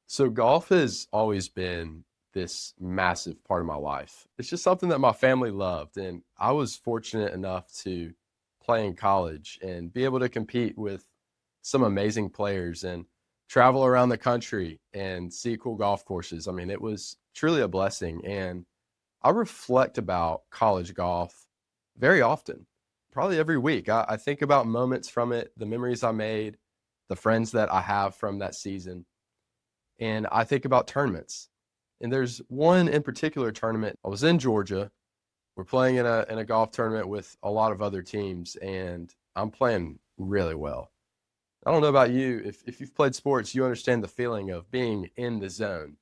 So golf has always been this massive part of my life. It's just something that my family loved, and I was fortunate enough to play in college and be able to compete with some amazing players and travel around the country and see cool golf courses. I mean, it was truly a blessing, and I reflect about college golf very often, probably every week. I think about moments from it, the memories I made, the friends that I have from that season, and I think about tournaments. And there's one in particular tournament. I was in Georgia. We're playing in a golf tournament with a lot of other teams, and I'm playing really well. I don't know about you. If you've played sports, you understand the feeling of being in the zone.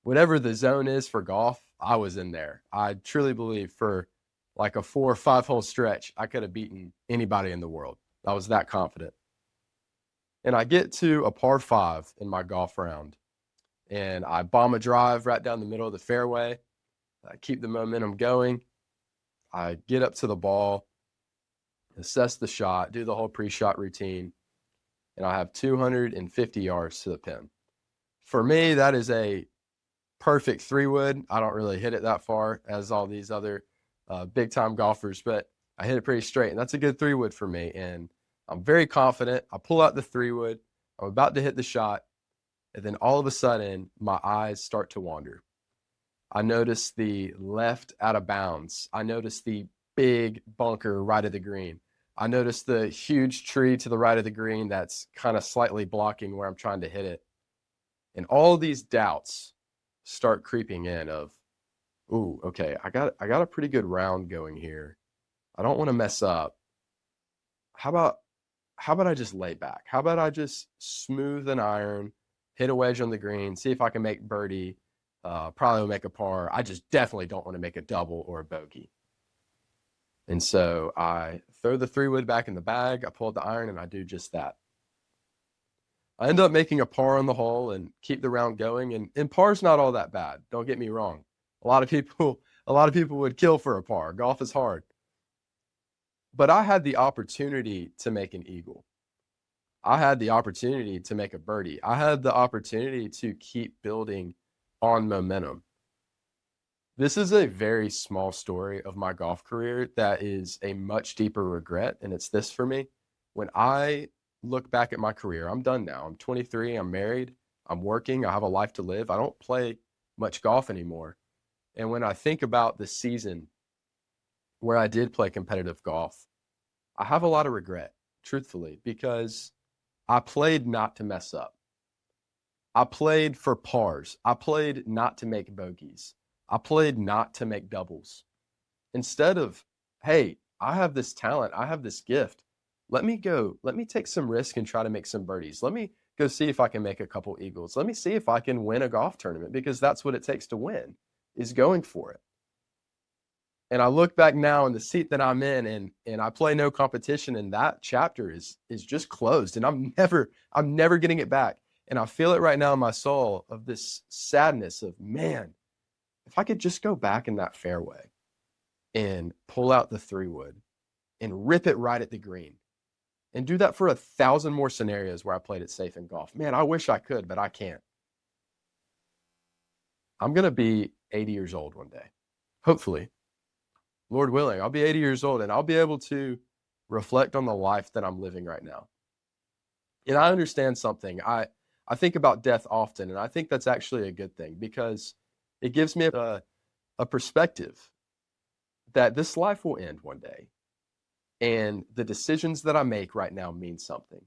Whatever the zone is for golf, I was in there. I truly believe for like a 4 or 5 hole stretch, I could have beaten anybody in the world. I was that confident. And I get to a par five in my golf round, and I bomb a drive right down the middle of the fairway. I keep the momentum going. I get up to the ball, assess the shot, do the whole pre-shot routine, and I have 250 yards to the pin. For me, that is a perfect three wood. I don't really hit it that far as all these other big time golfers, but I hit it pretty straight, and that's a good three wood for me. And I'm very confident. I pull out the three wood. I'm about to hit the shot, and then all of a sudden, my eyes start to wander. I noticed the left out of bounds. I noticed the big bunker right of the green. I noticed the huge tree to the right of the green that's kind of slightly blocking where I'm trying to hit it. And all these doubts start creeping in of, ooh, okay, I got a pretty good round going here. I don't want to mess up. How about how about I just lay back? How about I just smooth an iron, hit a wedge on the green, see if I can make birdie. Probably will make a par. I just definitely don't want to make a double or a bogey. And so I throw the three wood back in the bag. I pull out the iron and I do just that. I end up making a par on the hole and keep the round going. And par's not all that bad. Don't get me wrong. A lot of people, a lot of people would kill for a par. Golf is hard. But I had the opportunity to make an eagle. I had the opportunity to make a birdie. I had the opportunity to keep building on momentum. This is a very small story of my golf career that is a much deeper regret. And it's this for me. When I look back at my career, I'm done now. I'm 23, I'm married, I'm working, I have a life to live. I don't play much golf anymore. And when I think about the season where I did play competitive golf, I have a lot of regret, truthfully, because I played not to mess up. I played for pars. I played not to make bogeys. I played not to make doubles. Instead of, hey, I have this talent, I have this gift. Let me take some risk and try to make some birdies. Let me go see if I can make a couple eagles. Let me see if I can win a golf tournament because that's what it takes to win, is going for it. And I look back now in the seat that I'm in, and I play no competition, and that chapter is just closed, and I'm never getting it back. And I feel it right now in my soul of this sadness of, man, if I could just go back in that fairway and pull out the three wood and rip it right at the green and do that for 1,000 more scenarios where I played it safe in golf. Man, I wish I could, but I can't. I'm going to be 80 years old one day. Hopefully, Lord willing, I'll be 80 years old and I'll be able to reflect on the life that I'm living right now. And I understand something. I think about death often, and I think that's actually a good thing because it gives me a perspective that this life will end one day. And the decisions that I make right now mean something.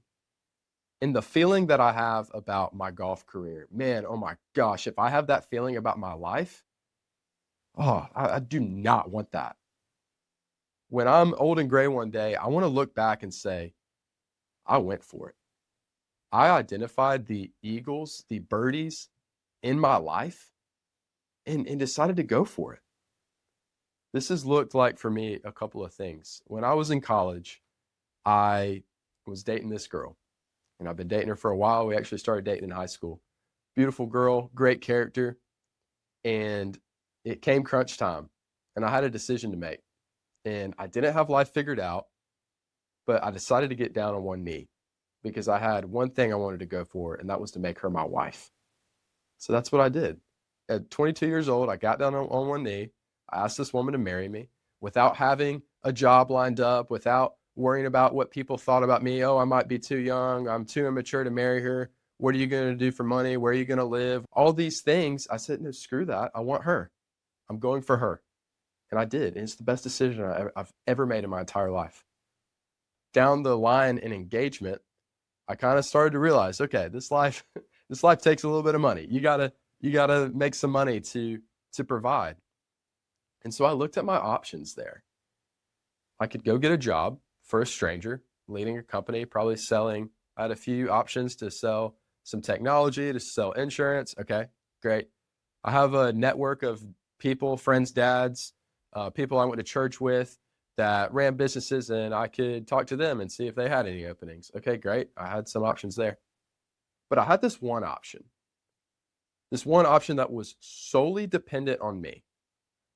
And the feeling that I have about my golf career, man, oh my gosh, if I have that feeling about my life, oh, I do not want that. When I'm old and gray one day, I want to look back and say, I went for it. I identified the eagles, the birdies in my life and decided to go for it. This has looked like for me a couple of things. When I was in college, I was dating this girl, and I've been dating her for a while. We actually started dating in high school. Beautiful girl, great character, and it came crunch time, and I had a decision to make. And I didn't have life figured out, but I decided to get down on one knee because I had one thing I wanted to go for, and that was to make her my wife. So that's what I did. At 22 years old, I got down on one knee. I asked this woman to marry me without having a job lined up, without worrying about what people thought about me. Oh, I might be too young. I'm too immature to marry her. What are you going to do for money? Where are you going to live? All these things. I said, no, screw that. I want her. I'm going for her. And I did. And it's the best decision I've ever made in my entire life. Down the line in engagement, I kind of started to realize, okay, this life, this life takes a little bit of money. You gotta make some money to provide. And so I looked at my options there. I could go get a job for a stranger, leading a company, probably selling. I had a few options to sell some technology, to sell insurance. Okay, great. I have a network of people, friends, dads, people I went to church with that ran businesses, and I could talk to them and see if they had any openings. Okay, great. I had some options there. But I had this one option that was solely dependent on me,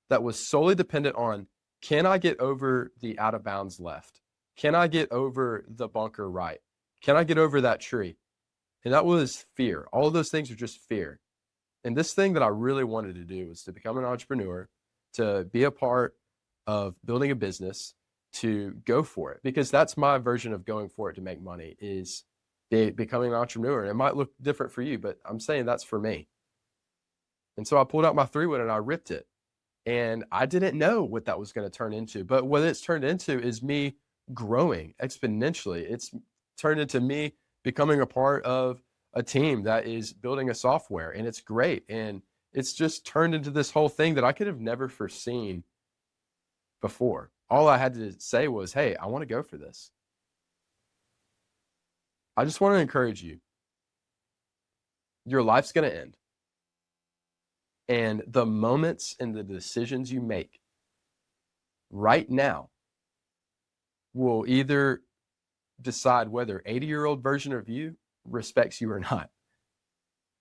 that was solely dependent on, can I get over the out of bounds left? Can I get over the bunker right? Can I get over that tree? And that was fear. All of those things are just fear. And this thing that I really wanted to do was to become an entrepreneur, to be a part of building a business, to go for it, because that's my version of going for it to make money, is becoming an entrepreneur. And it might look different for you, but I'm saying that's for me. And so I pulled out my 3-wood and I ripped it. And I didn't know what that was going to turn into. But what it's turned into is me growing exponentially. It's turned into me becoming a part of a team that is building a software, and it's great. And it's just turned into this whole thing that I could have never foreseen before. All I had to say was, hey, I want to go for this. I just want to encourage you. Your life's going to end. And the moments and the decisions you make right now will either decide whether 80-year-old version of you respects you or not.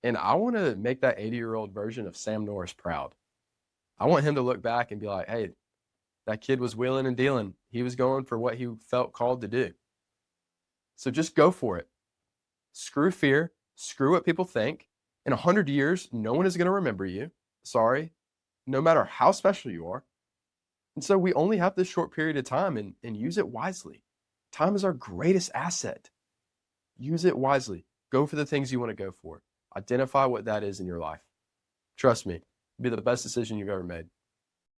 And I want to make that 80-year-old version of Sam Norris proud. I want him to look back and be like, hey, that kid was wheeling and dealing. He was going for what he felt called to do. So just go for it. Screw fear. Screw what people think. In 100 years, no one is going to remember you. Sorry. No matter how special you are. And so we only have this short period of time, and use it wisely. Time is our greatest asset. Use it wisely. Go for the things you want to go for. Identify what that is in your life. Trust me, it'll be the best decision you've ever made.